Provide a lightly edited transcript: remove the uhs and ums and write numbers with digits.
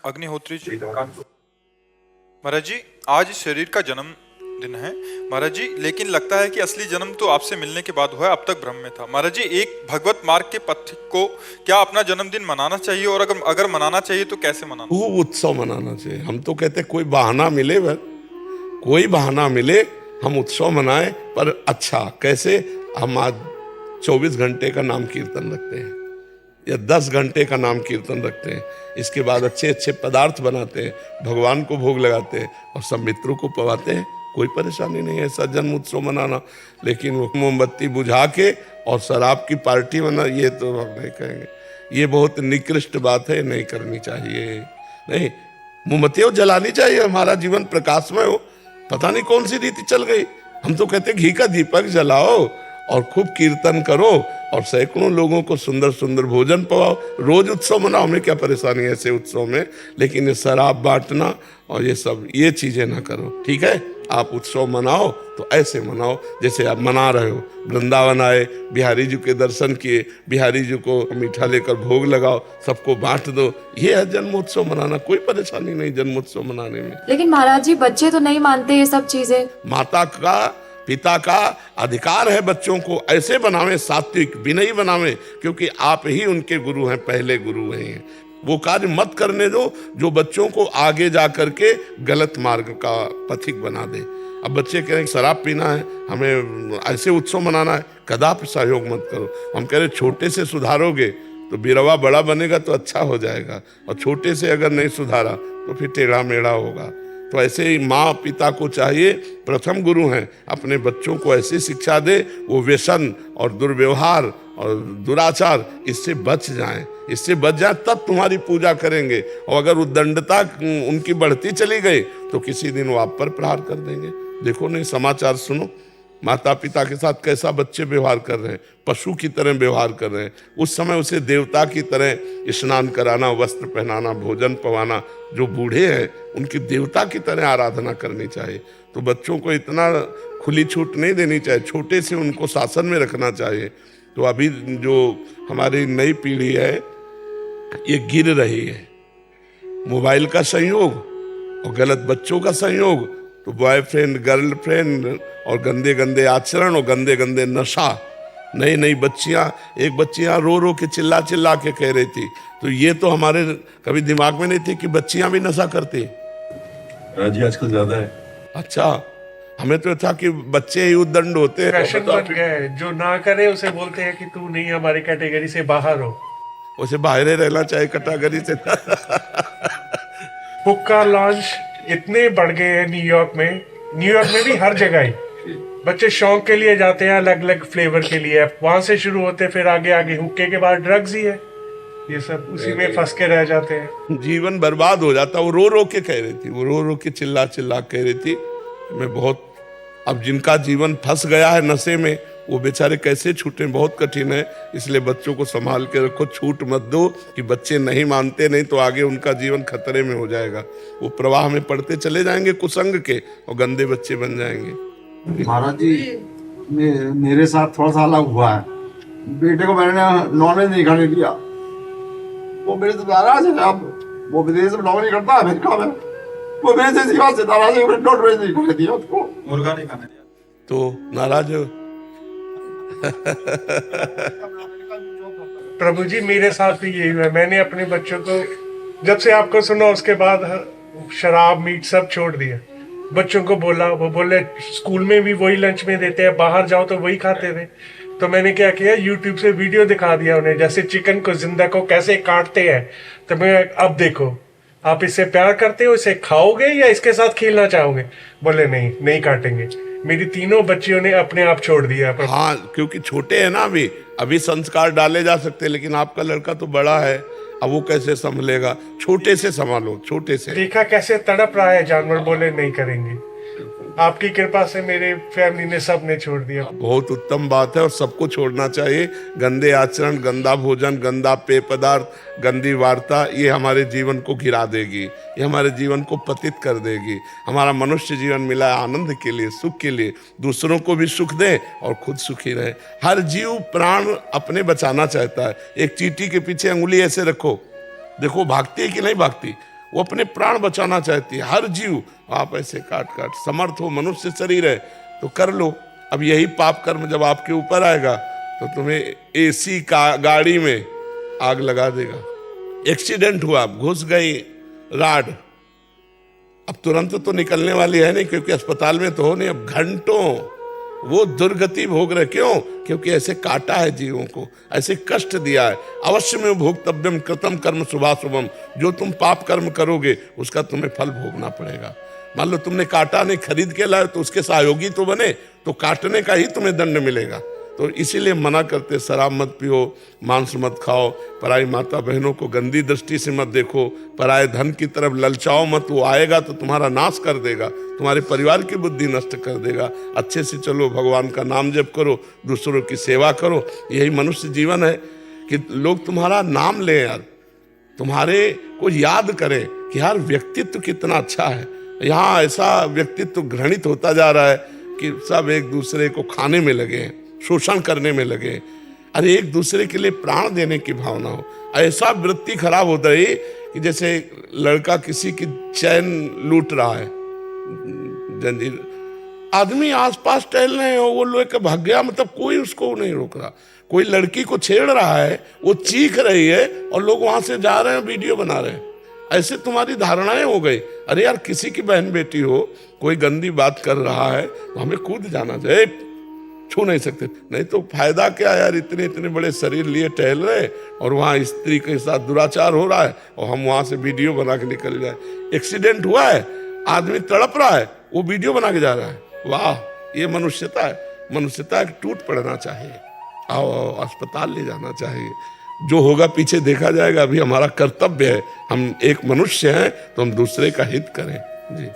अग्निहोत्री जी। महाराज जी, आज शरीर का जन्म दिन है महाराज जी, लेकिन लगता है कि असली जन्म तो आपसे मिलने के बाद हुआ है, अब तक भ्रम में था। महाराज जी, एक भगवत मार्ग के पथिक को क्या अपना जन्मदिन मनाना चाहिए, और अगर मनाना चाहिए तो कैसे मनाना? खूब उत्सव मनाना चाहिए। हम तो कहते कोई बहाना मिले, कोई बहाना मिले हम उत्सव मनाएं, पर अच्छा कैसे? हम आज 24 घंटे का नाम कीर्तन रखते हैं या 10 घंटे का नाम कीर्तन रखते हैं, इसके बाद अच्छे अच्छे पदार्थ बनाते हैं, भगवान को भोग लगाते हैं और सब मित्रों को पवाते हैं। कोई परेशानी नहीं है ऐसा जन्म उत्सव मनाना। लेकिन वो मोमबत्ती बुझा के और शराब की पार्टी मना, ये तो हम नहीं कहेंगे। ये बहुत निकृष्ट बात है, नहीं करनी चाहिए। नहीं, मोमबत्तियाँ जलानी चाहिए, हमारा जीवन प्रकाशमय हो। पता नहीं कौन सी रीति चल गई। हम तो कहते घी का दीपक जलाओ और खूब कीर्तन करो और सैकड़ों लोगों को सुंदर सुंदर भोजन पवाओ। रोज उत्सव मनाओ, हमें क्या परेशानी है ऐसे उत्सव में। लेकिन ये शराब बांटना और ये सब ये चीजें ना करो, ठीक है? आप उत्सव मनाओ तो ऐसे मनाओ जैसे आप मना रहे हो। वृंदावन आए, बिहारी जी के दर्शन किए, बिहारी जी को मीठा लेकर भोग लगाओ, सबको बांट दो। ये है जन्मोत्सव मनाना, कोई परेशानी नहीं जन्मोत्सव मनाने में। लेकिन महाराज जी, बच्चे तो नहीं मानते ये सब चीजें। माता का पिता का अधिकार है बच्चों को ऐसे बनावे, सात्विक विनयी बनावे, क्योंकि आप ही उनके गुरु हैं, पहले गुरु हैं। वो कार्य मत करने दो जो बच्चों को आगे जा करके गलत मार्ग का पथिक बना दे। अब बच्चे कह रहे हैं शराब पीना है, हमें ऐसे उत्सव मनाना है, कदापि सहयोग मत करो। हम कह रहे छोटे से सुधारोगे तो बिरवा बड़ा बनेगा तो अच्छा हो जाएगा, और छोटे से अगर नहीं सुधारा तो फिर टेढ़ा मेढ़ा होगा। तो ऐसे ही माँ पिता को चाहिए, प्रथम गुरु हैं, अपने बच्चों को ऐसी शिक्षा दे वो व्यसन और दुर्व्यवहार और दुराचार इससे बच जाएं। इससे बच जाए तब तुम्हारी पूजा करेंगे। और अगर उद्दंडता उनकी बढ़ती चली गई तो किसी दिन वो आप पर प्रहार कर देंगे। देखो नहीं, समाचार सुनो, माता पिता के साथ कैसा बच्चे व्यवहार कर रहे हैं, पशु की तरह व्यवहार कर रहे हैं। उस समय उसे देवता की तरह स्नान कराना, वस्त्र पहनाना, भोजन पवाना। जो बूढ़े हैं उनकी देवता की तरह आराधना करनी चाहिए। तो बच्चों को इतना खुली छूट नहीं देनी चाहिए, छोटे से उनको शासन में रखना चाहिए। तो अभी जो हमारी नई पीढ़ी है ये गिर रही है, मोबाइल का संयोग और गलत बच्चों का संयोग, तो बॉयफ्रेंड गर्लफ्रेंड और गंदे गंदे आचरण और गंदे गंदे नशा। नई नई बच्चियां, एक बच्चियां रो रो के चिल्ला चिल्ला के कह रही थी, तो ये तो हमारे कभी दिमाग में नहीं थी कि बच्चियां भी नशा करती। राजी आजकल ज्यादा है। अच्छा, हमें तो था कि बच्चे ही उद्दंड होते हैं। फैशन बन गया है, जो ना करे उसे बोलते हैं कि तू नहीं हमारी कैटेगरी से बाहर हो। उसे बाहर ही रहना चाहिए कैटेगरी से। हुक्का लॉन्च इतने बढ़ गए हैं न्यूयॉर्क में भी हर जगह ही बच्चे शौक के लिए जाते हैं, अलग अलग फ्लेवर के लिए। वहां से शुरू होते हैं, फिर आगे आगे हुक्के के बाद ड्रग्स ही है। ये सब उसी में फंस के रह जाते हैं, जीवन बर्बाद हो जाता। वो रो रो के कह रही थी, वो रो रो के चिल्ला चिल्ला कह रही थी, मैं बहुत, अब जिनका जीवन फंस गया है नशे में वो बेचारे कैसे छूटे, बहुत कठिन है। इसलिए बच्चों को संभाल के रखो, छूट मत दो कि बच्चे नहीं मानते, नहीं तो आगे उनका जीवन खतरे में हो जाएगा। वो प्रवाह में पड़ते चले जाएंगे कुसंग के और गंदे बच्चे बन जाएंगे। महाराज जी, मेरे साथ थोड़ा सा अलग हुआ है। बेटे को मैंने नॉनवेज नहीं खाने दिया, वो मेरे से नाराज है। अब वो विदेश में नौकरी करता है अमेरिका में, वो मेरे से सीमा से नाराज है, नॉनवेज नहीं खाने दिया उसको, मुर्गा नहीं खाने दिया तो नाराज हो। प्रभु जी मेरे साथ भी यही हुआ है। मैंने अपने बच्चों को, जब से आपको सुना उसके बाद शराब मीट सब छोड़ दिया। बच्चों को बोला, वो बोले स्कूल में भी वही लंच में देते हैं, बाहर जाओ तो वही खाते थे। तो मैंने क्या किया, यूट्यूब से वीडियो दिखा दिया उन्हें, जैसे चिकन को जिंदा को कैसे काटते हैं। तो मैं, अब देखो आप इससे प्यार करते हो, इसे खाओगे या इसके साथ खेलना चाहोगे? बोले नहीं, नहीं काटेंगे। मेरी तीनों बच्चियों ने अपने आप छोड़ दिया। हाँ, क्योंकि छोटे हैं ना, अभी संस्कार डाले जा सकते हैं, लेकिन आपका लड़का तो बड़ा है, अब वो कैसे संभलेगा? छोटे से संभालो, छोटे से। देखा कैसे तड़प रहा है जानवर, बोले नहीं करेंगे। आपकी कृपा से मेरे फैमिली ने सब ने छोड़ दिया। बहुत उत्तम बात है और सबको छोड़ना चाहिए। गंदे आचरण, गंदा भोजन, गंदा पेय पदार्थ, गंदी वार्ता, ये हमारे जीवन को गिरा देगी, ये हमारे जीवन को पतित कर देगी। हमारा मनुष्य जीवन मिला है आनंद के लिए, सुख के लिए, दूसरों को भी सुख दे और खुद सुखी रहे। हर जीव प्राण अपने बचाना चाहता है। एक चींटी के पीछे अंगुली ऐसे रखो, देखो भागती है कि नहीं भागती। वो अपने प्राण बचाना चाहती है, हर जीव। आप ऐसे काट काट समर्थ हो, मनुष्य शरीर है तो कर लो। अब यही पाप कर्म जब आपके ऊपर आएगा तो तुम्हें एसी का गाड़ी में आग लगा देगा। एक्सीडेंट हुआ, घुस गई राड, अब तुरंत तो निकलने वाली है नहीं, क्योंकि अस्पताल में तो हो नहीं, अब घंटों वो दुर्गति भोग रहे। क्यों? क्योंकि ऐसे काटा है जीवों को, ऐसे कष्ट दिया है। अवश्य में भोक्तव्यम कृतम कर्म शुभाशुभम, जो तुम पाप कर्म करोगे उसका तुम्हें फल भोगना पड़ेगा। मान लो तुमने काटा नहीं, खरीद के लाए तो उसके सहयोगी तो बने, तो काटने का ही तुम्हें दंड मिलेगा। तो इसीलिए मना करते, शराब मत पियो, मांस मत खाओ, पराई माता बहनों को गंदी दृष्टि से मत देखो, पराए धन की तरफ ललचाओ मत, वो आएगा तो तुम्हारा नाश कर देगा, तुम्हारे परिवार की बुद्धि नष्ट कर देगा। अच्छे से चलो, भगवान का नाम जप करो, दूसरों की सेवा करो। यही मनुष्य जीवन है कि लोग तुम्हारा नाम लें यार, तुम्हारे को याद करें कि यार व्यक्तित्व कितना अच्छा है। यहाँ ऐसा व्यक्तित्व घृणित होता जा रहा है कि सब एक दूसरे को खाने में लगे हैं, शोषण करने में लगे। अरे एक दूसरे के लिए प्राण देने की भावना हो। ऐसा वृत्ति खराब होता है कि जैसे लड़का किसी की चैन लूट रहा है, जंजीर, आदमी आसपास टहल रहे हैं, वो लेकर भाग गया, मतलब कोई उसको नहीं रोक रहा। कोई लड़की को छेड़ रहा है, वो चीख रही है और लोग वहां से जा रहे हैं, वीडियो बना रहे हैं। ऐसे तुम्हारी धारणाएं हो गई। अरे यार किसी की बहन बेटी हो, कोई गंदी बात कर रहा है तो हमें कूद जाना चाहिए, छू नहीं सकते। नहीं तो फायदा क्या यार, इतने इतने बड़े शरीर लिए टहल रहे और वहाँ स्त्री के साथ दुराचार हो रहा है और हम वहाँ से वीडियो बना के निकल जाए। एक्सीडेंट हुआ है, आदमी तड़प रहा है, वो वीडियो बना के जा रहा है। वाह, ये मनुष्यता है। मनुष्यता टूट पड़ना चाहिए। आओ आओ, अस्पताल ले जाना चाहिए। जो होगा पीछे देखा जाएगा। अभी हमारा कर्तव्य है, हम एक मनुष्य हैं तो हम दूसरे का हित करें। जी।